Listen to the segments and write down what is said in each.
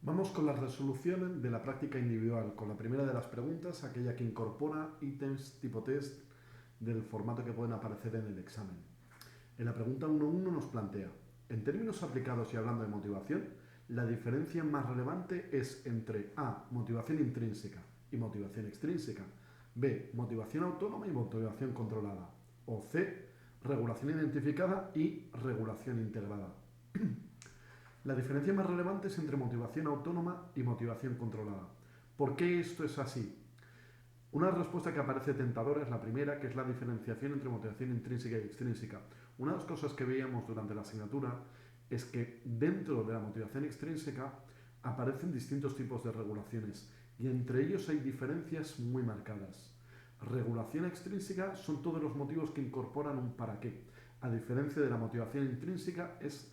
Vamos con la resolución de la práctica individual, con la primera de las preguntas, aquella que incorpora ítems tipo test del formato que pueden aparecer en el examen. En la pregunta 1.1 nos plantea, en términos aplicados y hablando de motivación, la diferencia más relevante es entre A, motivación intrínseca y motivación extrínseca, B, motivación autónoma y motivación controlada, o C, regulación identificada y regulación integrada. La diferencia más relevante es entre motivación autónoma y motivación controlada. ¿Por qué esto es así? Una respuesta que aparece tentadora es la primera, que es la diferenciación entre motivación intrínseca y extrínseca. Una de las cosas que veíamos durante la asignatura es que dentro de la motivación extrínseca aparecen distintos tipos de regulaciones y entre ellos hay diferencias muy marcadas. Regulación extrínseca son todos los motivos que incorporan un para qué. A diferencia de la motivación intrínseca es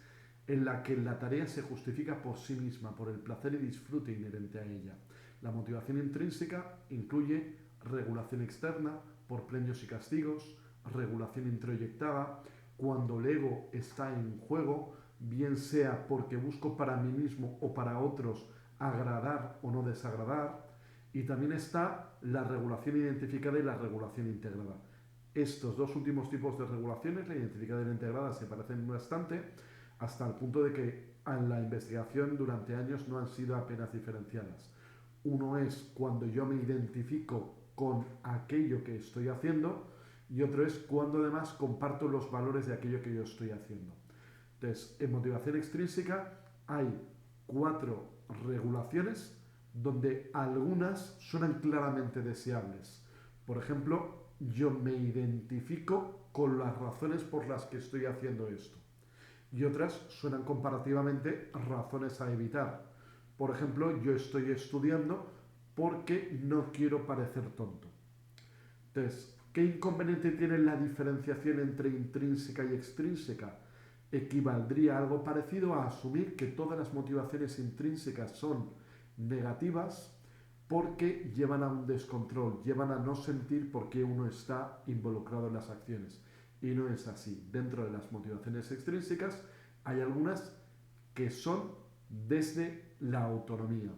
en la que la tarea se justifica por sí misma, por el placer y disfrute inherente a ella. La motivación intrínseca incluye regulación externa por premios y castigos, regulación introyectada, cuando el ego está en juego, bien sea porque busco para mí mismo o para otros agradar o no desagradar, y también está la regulación identificada y la regulación integrada. Estos dos últimos tipos de regulaciones, la identificada y la integrada, se parecen bastante, hasta el punto de que en la investigación durante años no han sido apenas diferenciadas. Uno es cuando yo me identifico con aquello que estoy haciendo y otro es cuando además comparto los valores de aquello que yo estoy haciendo. Entonces, en motivación extrínseca hay 4 regulaciones donde algunas suenan claramente deseables. Por ejemplo, yo me identifico con las razones por las que estoy haciendo esto. Y otras suenan comparativamente razones a evitar. Por ejemplo, yo estoy estudiando porque no quiero parecer tonto. Entonces, ¿qué inconveniente tiene la diferenciación entre intrínseca y extrínseca? Equivaldría a algo parecido a asumir que todas las motivaciones intrínsecas son negativas porque llevan a un descontrol, llevan a no sentir por qué uno está involucrado en las acciones. Y no es así. Dentro de las motivaciones extrínsecas hay algunas que son desde la autonomía.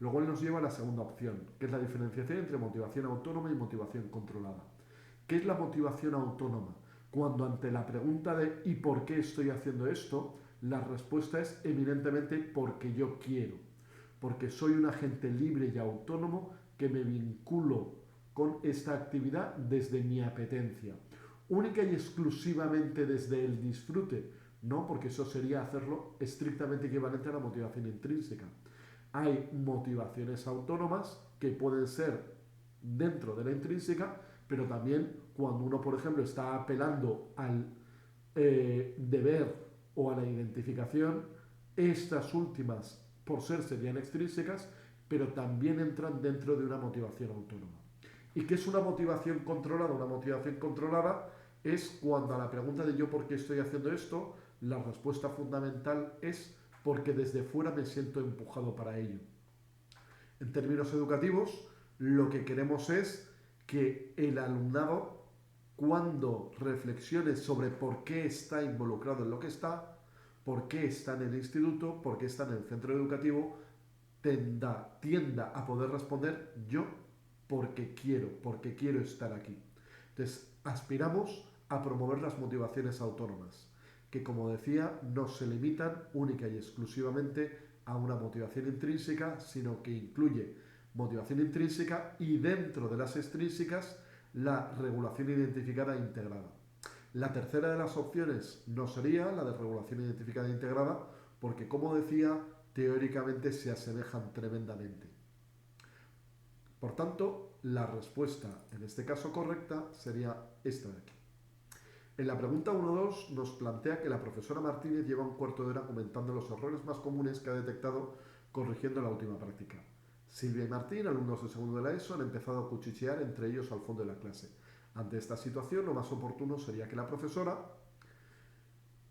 Luego él nos lleva a la segunda opción, que es la diferenciación entre motivación autónoma y motivación controlada. ¿Qué es la motivación autónoma? Cuando ante la pregunta de ¿y por qué estoy haciendo esto? La respuesta es eminentemente porque yo quiero, porque soy un agente libre y autónomo que me vinculo con esta actividad desde mi apetencia. Única y exclusivamente desde el disfrute, no, porque eso sería hacerlo estrictamente equivalente a la motivación intrínseca. Hay motivaciones autónomas que pueden ser dentro de la intrínseca, pero también cuando uno, por ejemplo, está apelando al deber o a la identificación, estas últimas, por ser, serían extrínsecas, pero también entran dentro de una motivación autónoma. ¿Y qué es una motivación controlada? Una motivación controlada es cuando a la pregunta de yo por qué estoy haciendo esto, la respuesta fundamental es porque desde fuera me siento empujado para ello. En términos educativos, lo que queremos es que el alumnado, cuando reflexione sobre por qué está involucrado en lo que está, por qué está en el instituto, por qué está en el centro educativo, tienda a poder responder yo porque quiero estar aquí. Entonces, aspiramos a promover las motivaciones autónomas, que como decía, no se limitan única y exclusivamente a una motivación intrínseca, sino que incluye motivación intrínseca y dentro de las extrínsecas la regulación identificada e integrada. La tercera de las opciones no sería la de regulación identificada e integrada, porque como decía, teóricamente se asemejan tremendamente. Por tanto, la respuesta en este caso correcta sería esta de aquí. En la pregunta 1.2 nos plantea que la profesora Martínez lleva un cuarto de hora comentando los errores más comunes que ha detectado corrigiendo la última práctica. Silvia y Martín, alumnos de segundo de la ESO, han empezado a cuchichear entre ellos al fondo de la clase. Ante esta situación, lo más oportuno sería que la profesora,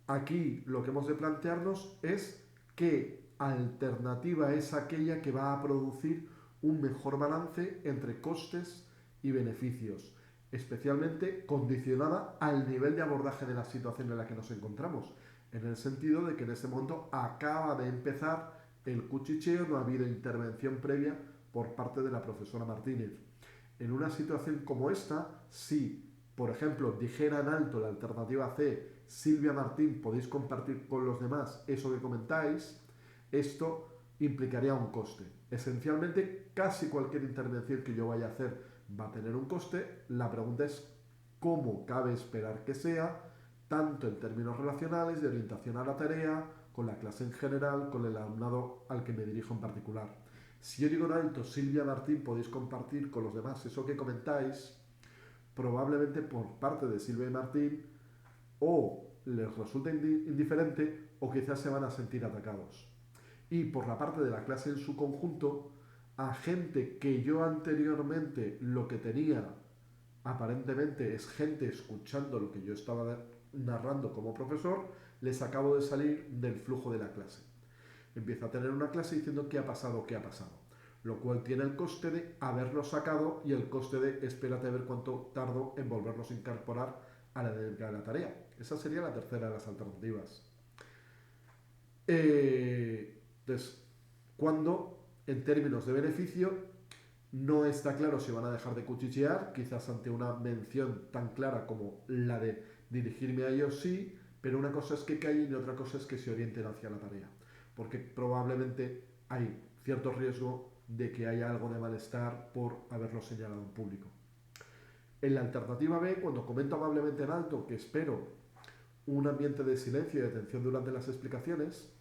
aquí lo que hemos de plantearnos es qué alternativa es aquella que va a producir un mejor balance entre costes y beneficios, especialmente condicionada al nivel de abordaje de la situación en la que nos encontramos, en el sentido de que en este momento acaba de empezar el cuchicheo, no ha habido intervención previa por parte de la profesora Martínez. En una situación como esta, si, por ejemplo, dijera en alto la alternativa C, Silvia Martín, podéis compartir con los demás eso que comentáis, esto implicaría un coste. Esencialmente, casi cualquier intervención que yo vaya a hacer va a tener un coste. La pregunta es cómo cabe esperar que sea, tanto en términos relacionales, de orientación a la tarea, con la clase en general, con el alumnado al que me dirijo en particular. Si yo digo en alto, Silvia Martín, podéis compartir con los demás eso que comentáis, probablemente por parte de Silvia y Martín o les resulta indiferente o quizás se van a sentir atacados. Y por la parte de la clase en su conjunto, a gente que yo anteriormente lo que tenía aparentemente es gente escuchando lo que yo estaba narrando como profesor, les acabo de salir del flujo de la clase. Empieza a tener una clase diciendo qué ha pasado, lo cual tiene el coste de haberlo sacado y el coste de espérate a ver cuánto tardo en volverlos a incorporar a la dinámica de la tarea. Esa sería la tercera de las alternativas. Entonces, cuando en términos de beneficio no está claro si van a dejar de cuchichear, quizás ante una mención tan clara como la de dirigirme a ellos sí, pero una cosa es que callen y otra cosa es que se orienten hacia la tarea, porque probablemente hay cierto riesgo de que haya algo de malestar por haberlo señalado en público. En la alternativa B, cuando comento amablemente en alto que espero un ambiente de silencio y de atención durante las explicaciones,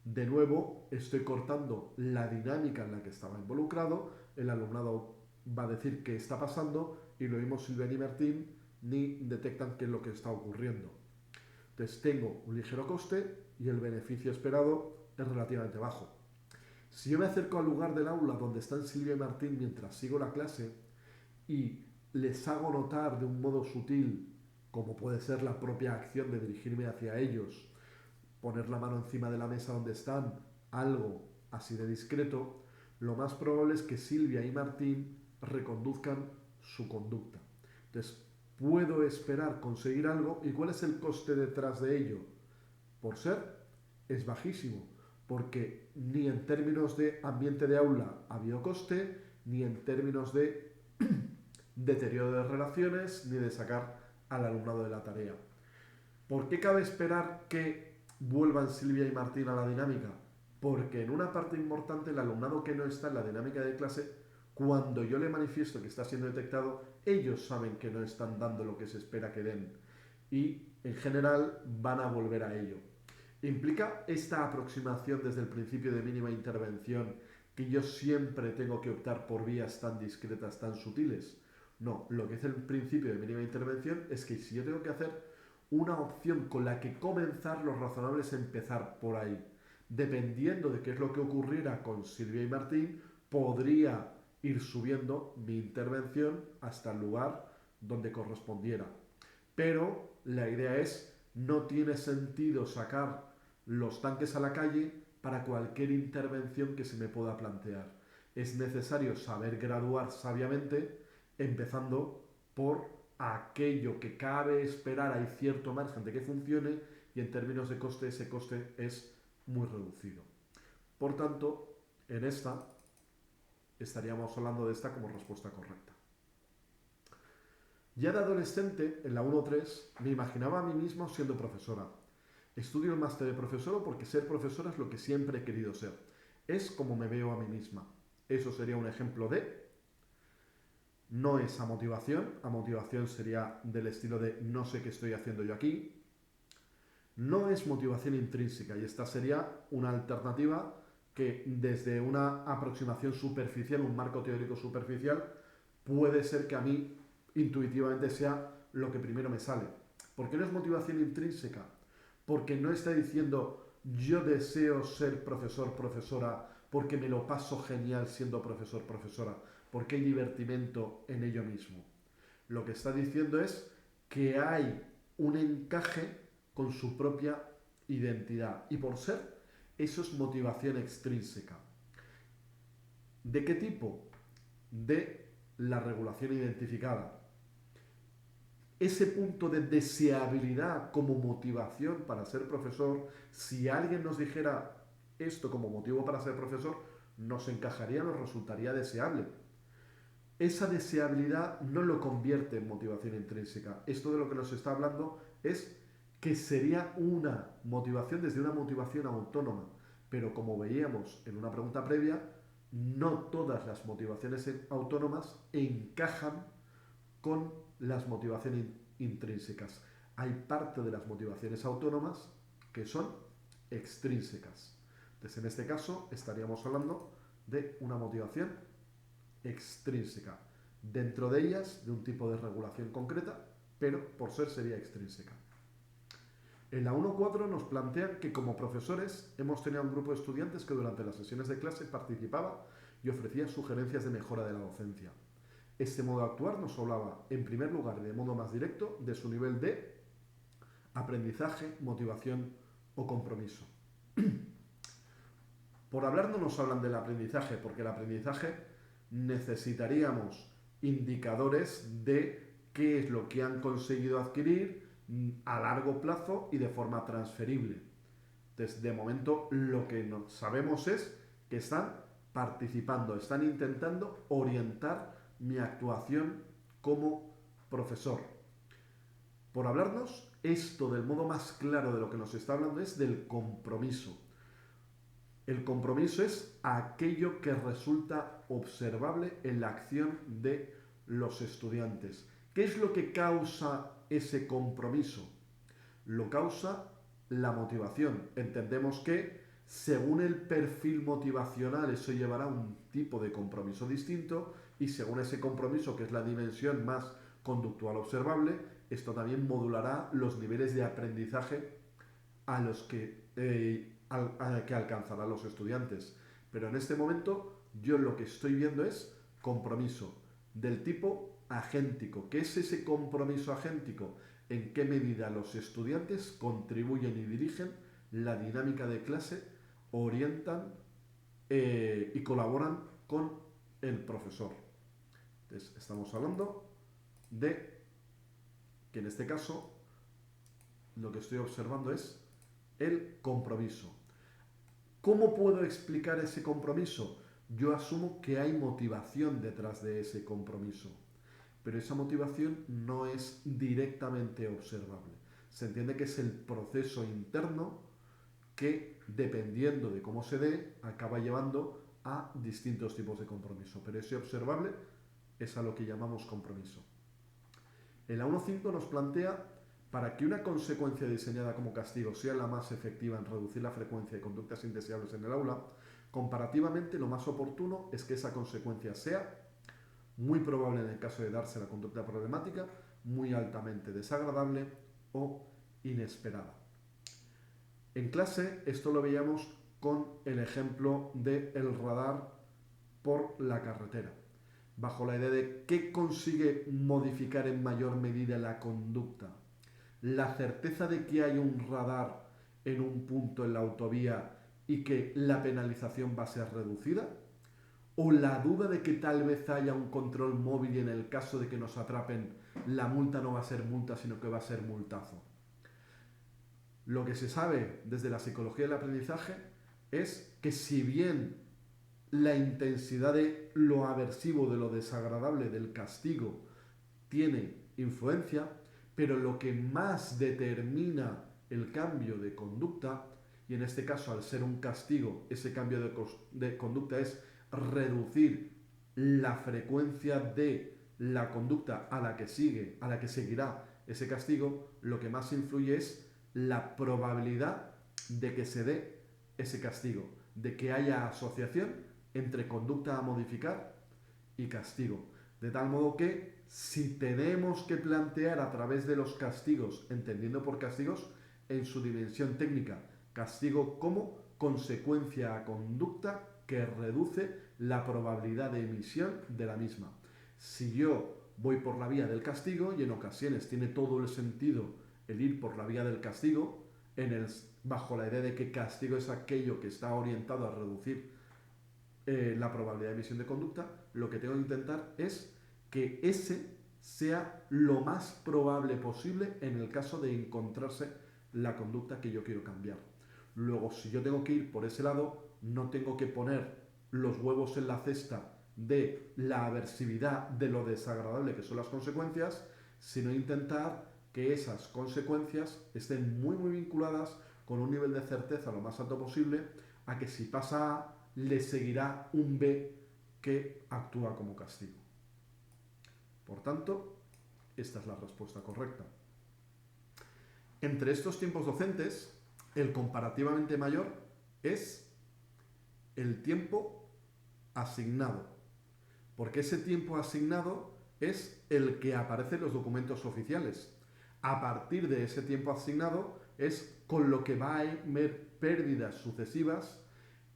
de nuevo estoy cortando la dinámica en la que estaba involucrado, el alumnado va a decir qué está pasando y lo mismo Silvia ni Martín ni detectan qué es lo que está ocurriendo. Entonces tengo un ligero coste y el beneficio esperado es relativamente bajo. Si yo me acerco al lugar del aula donde están Silvia y Martín mientras sigo la clase y les hago notar de un modo sutil, como puede ser la propia acción de dirigirme hacia ellos, poner la mano encima de la mesa donde están, algo así de discreto, lo más probable es que Silvia y Martín reconduzcan su conducta. Entonces, puedo esperar conseguir algo. ¿Y cuál es el coste detrás de ello? Por ser, es bajísimo, porque ni en términos de ambiente de aula ha habido coste, ni en términos de deterioro de relaciones, ni de sacar al alumnado de la tarea. ¿Por qué cabe esperar que vuelvan Silvia y Martín a la dinámica? Porque en una parte importante el alumnado que no está en la dinámica de clase, cuando yo le manifiesto que está siendo detectado, ellos saben que no están dando lo que se espera que den y en general van a volver a ello. ¿Implica esta aproximación desde el principio de mínima intervención que yo siempre tengo que optar por vías tan discretas, tan sutiles? No, lo que es el principio de mínima intervención es que si yo tengo que hacer una opción con la que comenzar, lo razonable es empezar por ahí. Dependiendo de qué es lo que ocurriera con Silvia y Martín, podría ir subiendo mi intervención hasta el lugar donde correspondiera. Pero la idea es, no tiene sentido sacar los tanques a la calle para cualquier intervención que se me pueda plantear. Es necesario saber graduar sabiamente, empezando por aquello que cabe esperar, hay cierto margen de que funcione y en términos de coste ese coste es muy reducido. Por tanto, en esta estaríamos hablando de esta como respuesta correcta. Ya de adolescente, en la 1-3, me imaginaba a mí mismo siendo profesora. Estudio el máster de profesor porque ser profesora es lo que siempre he querido ser. Es como me veo a mí misma. Eso sería un ejemplo de... No es a motivación sería del estilo de no sé qué estoy haciendo yo aquí. No es motivación intrínseca y esta sería una alternativa que desde una aproximación superficial, un marco teórico superficial, puede ser que a mí intuitivamente sea lo que primero me sale. ¿Por qué no es motivación intrínseca? Porque no está diciendo yo deseo ser profesor, profesora, porque me lo paso genial siendo profesor, profesora, porque hay divertimento en ello mismo. Lo que está diciendo es que hay un encaje con su propia identidad y por ser, eso es motivación extrínseca. ¿De qué tipo? De la regulación identificada. Ese punto de deseabilidad como motivación para ser profesor, si alguien nos dijera esto como motivo para ser profesor nos encajaría, nos resultaría deseable. Esa deseabilidad no lo convierte en motivación intrínseca. Esto de lo que nos está hablando es que sería una motivación desde una motivación autónoma. Pero como veíamos en una pregunta previa, no todas las motivaciones autónomas encajan con las motivaciones intrínsecas. Hay parte de las motivaciones autónomas que son extrínsecas. Entonces, en este caso, estaríamos hablando de una motivación extrínseca. Dentro de ellas, de un tipo de regulación concreta, pero por ser sería extrínseca. En la 1.4 nos plantean que como profesores hemos tenido un grupo de estudiantes que durante las sesiones de clase participaba y ofrecía sugerencias de mejora de la docencia. Este modo de actuar nos hablaba, en primer lugar y de modo más directo, de su nivel de aprendizaje, motivación o compromiso. Por hablar no nos hablan del aprendizaje, porque el aprendizaje necesitaríamos indicadores de qué es lo que han conseguido adquirir a largo plazo y de forma transferible. Entonces, de momento, lo que sabemos es que están participando, están intentando orientar mi actuación como profesor. Por hablarnos, esto del modo más claro de lo que nos está hablando es del compromiso. El compromiso es aquello que resulta observable en la acción de los estudiantes. ¿Qué es lo que causa ese compromiso? Lo causa la motivación. Entendemos que según el perfil motivacional eso llevará a un tipo de compromiso distinto y según ese compromiso, que es la dimensión más conductual observable, esto también modulará los niveles de aprendizaje a los que alcanzarán los estudiantes. Pero en este momento yo lo que estoy viendo es compromiso del tipo agéntico. ¿Qué es ese compromiso agéntico? ¿En qué medida los estudiantes contribuyen y dirigen la dinámica de clase, orientan y colaboran con el profesor? Entonces, estamos hablando de que en este caso lo que estoy observando es el compromiso. ¿Cómo puedo explicar ese compromiso? Yo asumo que hay motivación detrás de ese compromiso, pero esa motivación no es directamente observable. Se entiende que es el proceso interno que, dependiendo de cómo se dé, acaba llevando a distintos tipos de compromiso, pero ese observable es a lo que llamamos compromiso. En la 1.5 nos plantea, para que una consecuencia diseñada como castigo sea la más efectiva en reducir la frecuencia de conductas indeseables en el aula, comparativamente lo más oportuno es que esa consecuencia sea muy probable en el caso de darse la conducta problemática, muy altamente desagradable o inesperada. En clase esto lo veíamos con el ejemplo del radar por la carretera, bajo la idea de qué consigue modificar en mayor medida la conducta. La certeza de que hay un radar en un punto en la autovía y que la penalización va a ser reducida, o la duda de que tal vez haya un control móvil y en el caso de que nos atrapen la multa no va a ser multa sino que va a ser multazo. Lo que se sabe desde la psicología del aprendizaje es que si bien la intensidad de lo aversivo, de lo desagradable, del castigo tiene influencia, pero lo que más determina el cambio de conducta, y en este caso al ser un castigo, ese cambio de conducta es reducir la frecuencia de la conducta a la que seguirá ese castigo, lo que más influye es la probabilidad de que se dé ese castigo, de que haya asociación entre conducta a modificar y castigo. De tal modo que si tenemos que plantear a través de los castigos, entendiendo por castigos en su dimensión técnica, castigo como consecuencia a conducta que reduce la probabilidad de emisión de la misma. Si yo voy por la vía del castigo, y en ocasiones tiene todo el sentido el ir por la vía del castigo, bajo la idea de que castigo es aquello que está orientado a reducir la probabilidad de emisión de conducta, lo que tengo que intentar es que ese sea lo más probable posible en el caso de encontrarse la conducta que yo quiero cambiar. Luego, si yo tengo que ir por ese lado, no tengo que poner los huevos en la cesta de la aversividad, de lo desagradable que son las consecuencias, sino intentar que esas consecuencias estén muy muy vinculadas con un nivel de certeza lo más alto posible a que si pasa A, le seguirá un B que actúa como castigo. Por tanto, esta es la respuesta correcta. Entre estos tiempos docentes, el comparativamente mayor es el tiempo asignado, porque ese tiempo asignado es el que aparece en los documentos oficiales. A partir de ese tiempo asignado es con lo que va a haber pérdidas sucesivas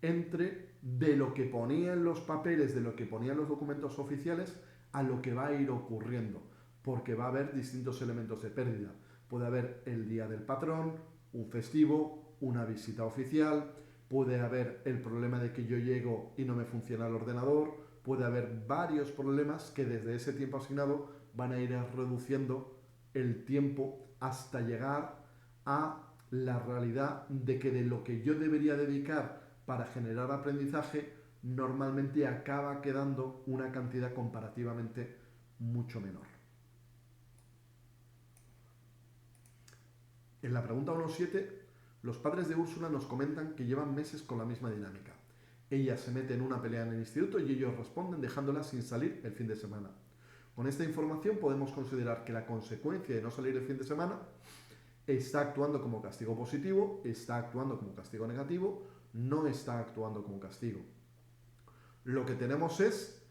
entre de lo que ponía en los papeles, de lo que ponía en los documentos oficiales, a lo que va a ir ocurriendo, porque va a haber distintos elementos de pérdida. Puede haber el día del patrón, un festivo, una visita oficial, puede haber el problema de que yo llego y no me funciona el ordenador, puede haber varios problemas que desde ese tiempo asignado van a ir reduciendo el tiempo hasta llegar a la realidad de que de lo que yo debería dedicar para generar aprendizaje normalmente acaba quedando una cantidad comparativamente mucho menor. En la pregunta 1.7, los padres de Úrsula nos comentan que llevan meses con la misma dinámica. Ella se mete en una pelea en el instituto y ellos responden dejándola sin salir el fin de semana. Con esta información podemos considerar que la consecuencia de no salir el fin de semana está actuando como castigo positivo, está actuando como castigo negativo, no está actuando como castigo. Lo que tenemos es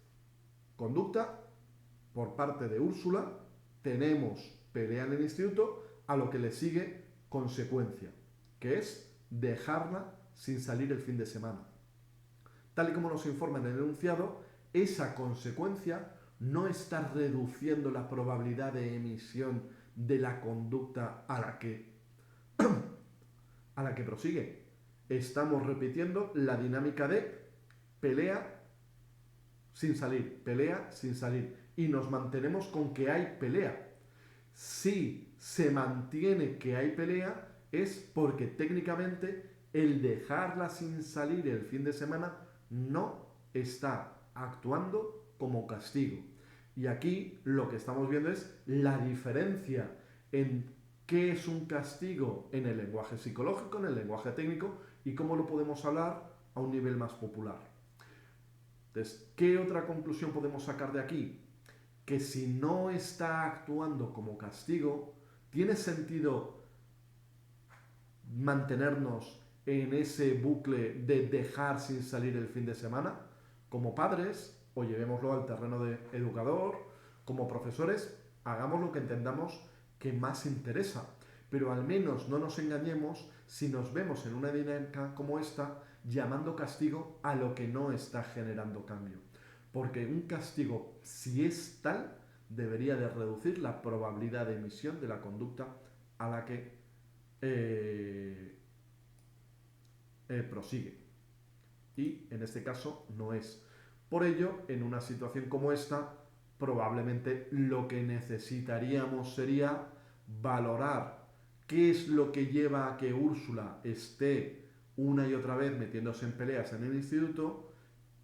conducta por parte de Úrsula, tenemos pelea en el instituto, a lo que le sigue consecuencia, que es dejarla sin salir el fin de semana. Tal y como nos informa en el enunciado, esa consecuencia no está reduciendo la probabilidad de emisión de la conducta a la que prosigue. Estamos repitiendo la dinámica de pelea sin salir, y nos mantenemos con que hay pelea. Si se mantiene que hay pelea es porque técnicamente el dejarla sin salir el fin de semana no está actuando como castigo. Y aquí lo que estamos viendo es la diferencia en qué es un castigo en el lenguaje psicológico, en el lenguaje técnico, y cómo lo podemos hablar a un nivel más popular. Entonces, ¿qué otra conclusión podemos sacar de aquí? Que si no está actuando como castigo, tiene sentido mantenernos en ese bucle de dejar sin salir el fin de semana. Como padres, o llevémoslo al terreno de educador, como profesores, hagamos lo que entendamos que más interesa. Pero al menos no nos engañemos si nos vemos en una dinámica como esta llamando castigo a lo que no está generando cambio. Porque un castigo, si es tal, debería de reducir la probabilidad de emisión de la conducta a la que prosigue. Y en este caso no es. Por ello, en una situación como esta, probablemente lo que necesitaríamos sería valorar qué es lo que lleva a que Úrsula esté una y otra vez metiéndose en peleas en el instituto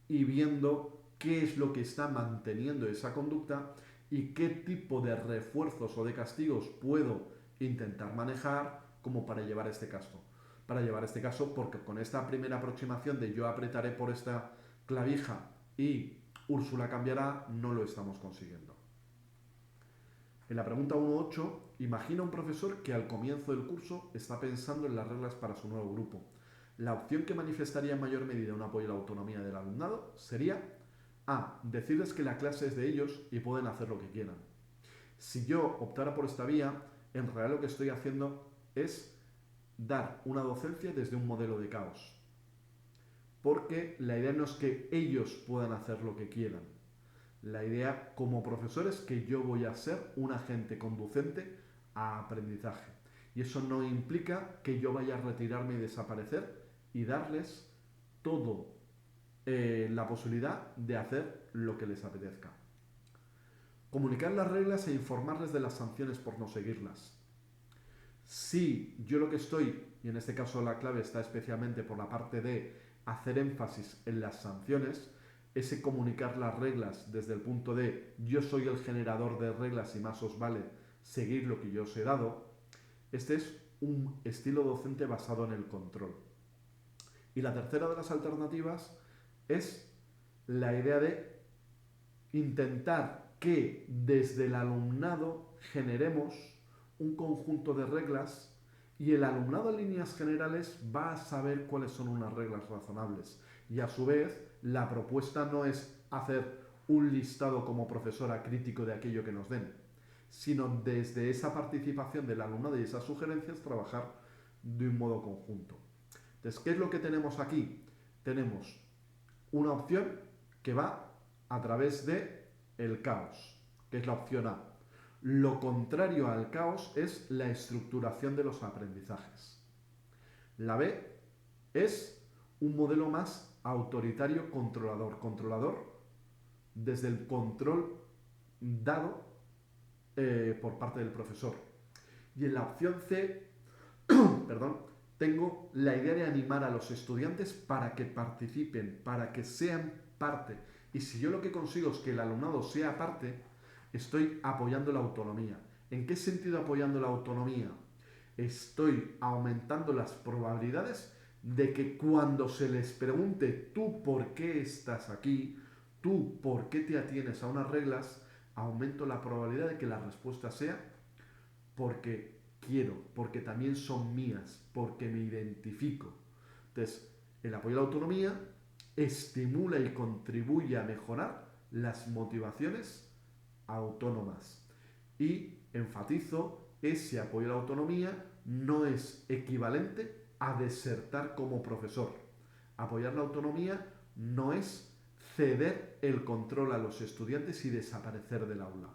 y viendo qué es lo que está manteniendo esa conducta y qué tipo de refuerzos o de castigos puedo intentar manejar como para llevar este caso. Porque con esta primera aproximación de yo apretaré por esta clavija y Úrsula cambiará, no lo estamos consiguiendo. En la pregunta 1.8, imagina un profesor que al comienzo del curso está pensando en las reglas para su nuevo grupo. La opción que manifestaría en mayor medida un apoyo a la autonomía del alumnado sería A. Decirles que la clase es de ellos y pueden hacer lo que quieran. Si yo optara por esta vía, en realidad lo que estoy haciendo es dar una docencia desde un modelo de caos. Porque la idea no es que ellos puedan hacer lo que quieran. La idea como profesor es que yo voy a ser un agente conducente a aprendizaje. Y eso no implica que yo vaya a retirarme y desaparecer y darles todo la posibilidad de hacer lo que les apetezca. Comunicar las reglas e informarles de las sanciones por no seguirlas. Si yo lo que estoy, y en este caso la clave está especialmente por la parte de hacer énfasis en las sanciones, ese comunicar las reglas desde el punto de yo soy el generador de reglas y más os vale seguir lo que yo os he dado, este es un estilo docente basado en el control. Y la tercera de las alternativas es la idea de intentar que desde el alumnado generemos un conjunto de reglas y el alumnado en líneas generales va a saber cuáles son unas reglas razonables. Y a su vez, la propuesta no es hacer un listado como profesora crítico de aquello que nos den, sino desde esa participación del alumnado y esas sugerencias trabajar de un modo conjunto. Entonces, ¿qué es lo que tenemos aquí? Tenemos una opción que va a través de el caos, que es la opción A. Lo contrario al caos es la estructuración de los aprendizajes. La B es un modelo más autoritario controlador. Controlador desde el control dado por parte del profesor. Y en la opción C, perdón, tengo la idea de animar a los estudiantes para que participen, para que sean parte. Y si yo lo que consigo es que el alumnado sea parte, estoy apoyando la autonomía. ¿En qué sentido apoyando la autonomía? Estoy aumentando las probabilidades de que cuando se les pregunte tú por qué estás aquí, tú por qué te atienes a unas reglas, aumento la probabilidad de que la respuesta sea porque quiero, porque también son mías, porque me identifico. Entonces, el apoyo a la autonomía estimula y contribuye a mejorar las motivaciones autónomas. Y enfatizo, ese apoyo a la autonomía no es equivalente a desertar como profesor. Apoyar la autonomía no es ceder el control a los estudiantes y desaparecer del aula.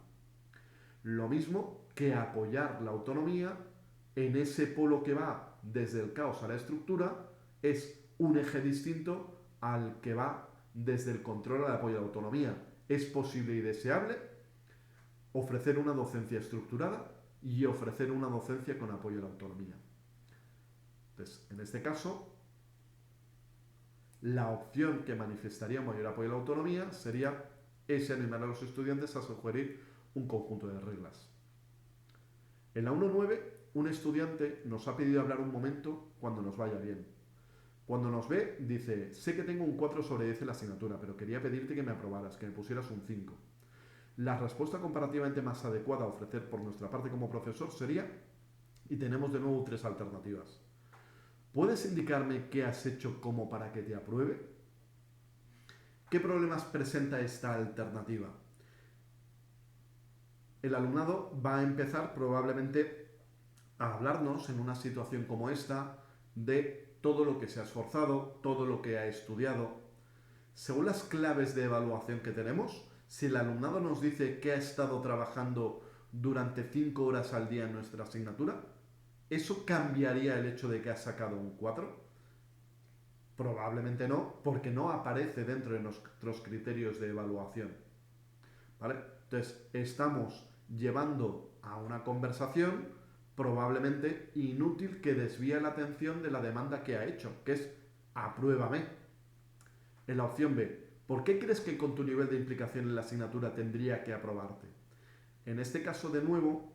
Lo mismo que apoyar la autonomía en ese polo que va desde el caos a la estructura es un eje distinto al que va desde el control al apoyo a la autonomía. Es posible y deseable ofrecer una docencia estructurada y ofrecer una docencia con apoyo a la autonomía. Entonces, en este caso, la opción que manifestaría mayor apoyo a la autonomía sería ese animar a los estudiantes a sugerir un conjunto de reglas. En la 1.9, un estudiante nos ha pedido hablar un momento cuando nos vaya bien. Cuando nos ve, dice, sé que tengo un 4 sobre 10 en la asignatura, pero quería pedirte que me aprobaras, que me pusieras un 5. La respuesta comparativamente más adecuada a ofrecer por nuestra parte como profesor sería, y tenemos de nuevo 3 alternativas. ¿Puedes indicarme qué has hecho como para que te apruebe? ¿Qué problemas presenta esta alternativa? El alumnado va a empezar probablemente a hablarnos en una situación como esta de todo lo que se ha esforzado, todo lo que ha estudiado. Según las claves de evaluación que tenemos, si el alumnado nos dice que ha estado trabajando durante 5 horas al día en nuestra asignatura, ¿eso cambiaría el hecho de que ha sacado un 4? Probablemente no, porque no aparece dentro de nuestros criterios de evaluación. ¿Vale? Entonces, estamos llevando a una conversación probablemente inútil que desvía la atención de la demanda que ha hecho, que es apruébame. En la opción B, ¿por qué crees que con tu nivel de implicación en la asignatura tendría que aprobarte? En este caso, de nuevo,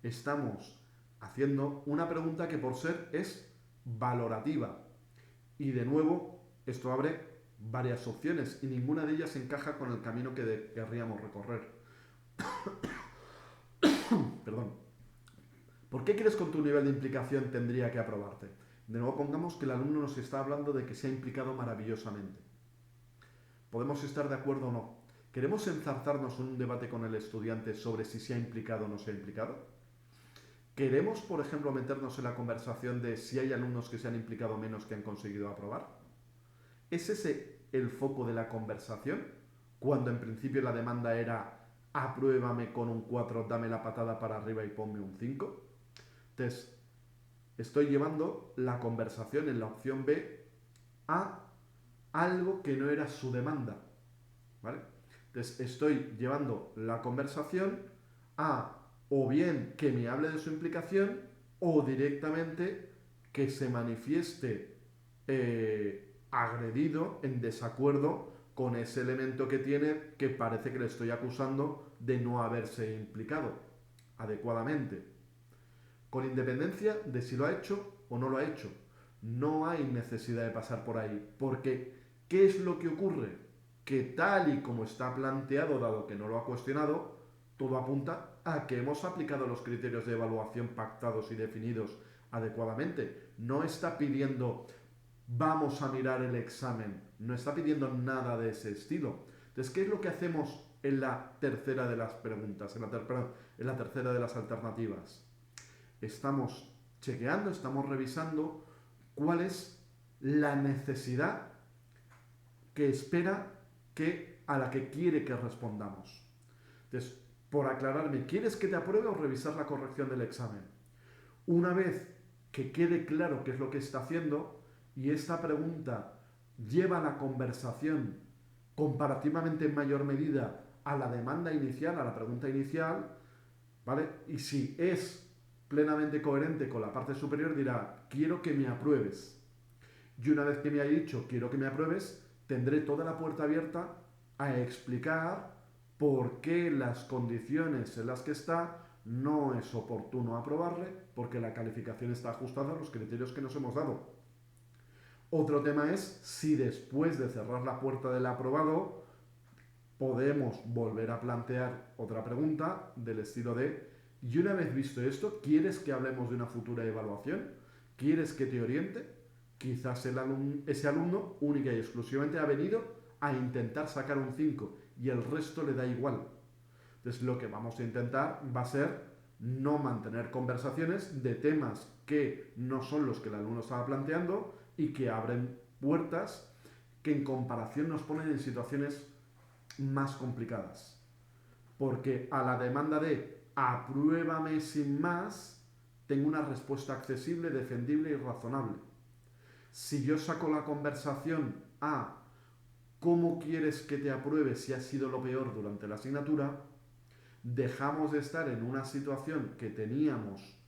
estamos haciendo una pregunta que por ser es valorativa. Y de nuevo, esto abre varias opciones y ninguna de ellas encaja con el camino que querríamos recorrer. Perdón. ¿Por qué crees que con tu nivel de implicación tendría que aprobarte? De nuevo pongamos que el alumno nos está hablando de que se ha implicado maravillosamente. Podemos estar de acuerdo o no. ¿Queremos enzarzarnos en un debate con el estudiante sobre si se ha implicado o no se ha implicado? ¿Queremos, por ejemplo, meternos en la conversación de si hay alumnos que se han implicado menos que han conseguido aprobar? ¿Es ese el foco de la conversación? Cuando en principio la demanda era apruébame con un 4, dame la patada para arriba y ponme un 5. Entonces, estoy llevando la conversación en la opción B a algo que no era su demanda. ¿Vale? Entonces, estoy llevando la conversación a o bien que me hable de su implicación o directamente que se manifieste agredido, en desacuerdo con ese elemento que tiene, que parece que le estoy acusando de no haberse implicado adecuadamente, con independencia de si lo ha hecho o no lo ha hecho. No hay necesidad de pasar por ahí, porque ¿qué es lo que ocurre? Que tal y como está planteado, dado que no lo ha cuestionado, todo apunta a que hemos aplicado los criterios de evaluación pactados y definidos adecuadamente. No está pidiendo vamos a mirar el examen, no está pidiendo nada de ese estilo. Entonces, ¿qué es lo que hacemos en la tercera de las preguntas, en la tercera de las alternativas? Estamos chequeando, estamos revisando cuál es la necesidad que espera a la que quiere que respondamos. Entonces, por aclararme, ¿quieres que te apruebe o revisar la corrección del examen? Una vez que quede claro qué es lo que está haciendo y esta pregunta lleva la conversación comparativamente en mayor medida a la demanda inicial, a la pregunta inicial, ¿vale? Y si es plenamente coherente con la parte superior, dirá, quiero que me apruebes. Y una vez que me haya dicho, quiero que me apruebes, tendré toda la puerta abierta a explicar por qué las condiciones en las que está no es oportuno aprobarle, porque la calificación está ajustada a los criterios que nos hemos dado. Otro tema es si después de cerrar la puerta del aprobado podemos volver a plantear otra pregunta del estilo de, y una vez visto esto, ¿quieres que hablemos de una futura evaluación? ¿Quieres que te oriente? Quizás ese alumno única y exclusivamente ha venido a intentar sacar un 5 y el resto le da igual. Entonces lo que vamos a intentar va a ser no mantener conversaciones de temas que no son los que el alumno estaba planteando y que abren puertas que en comparación nos ponen en situaciones más complicadas. Porque a la demanda de apruébame sin más, tengo una respuesta accesible, defendible y razonable. Si yo saco la conversación a cómo quieres que te apruebe si ha sido lo peor durante la asignatura, dejamos de estar en una situación que teníamos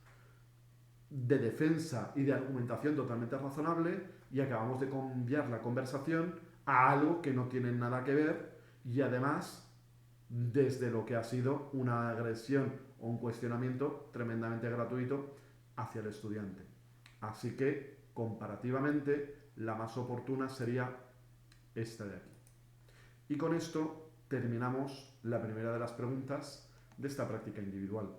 de defensa y de argumentación totalmente razonable y acabamos de cambiar la conversación a algo que no tiene nada que ver y además desde lo que ha sido una agresión o un cuestionamiento tremendamente gratuito hacia el estudiante. Así que, comparativamente, la más oportuna sería esta de aquí. Y con esto terminamos la primera de las preguntas de esta práctica individual.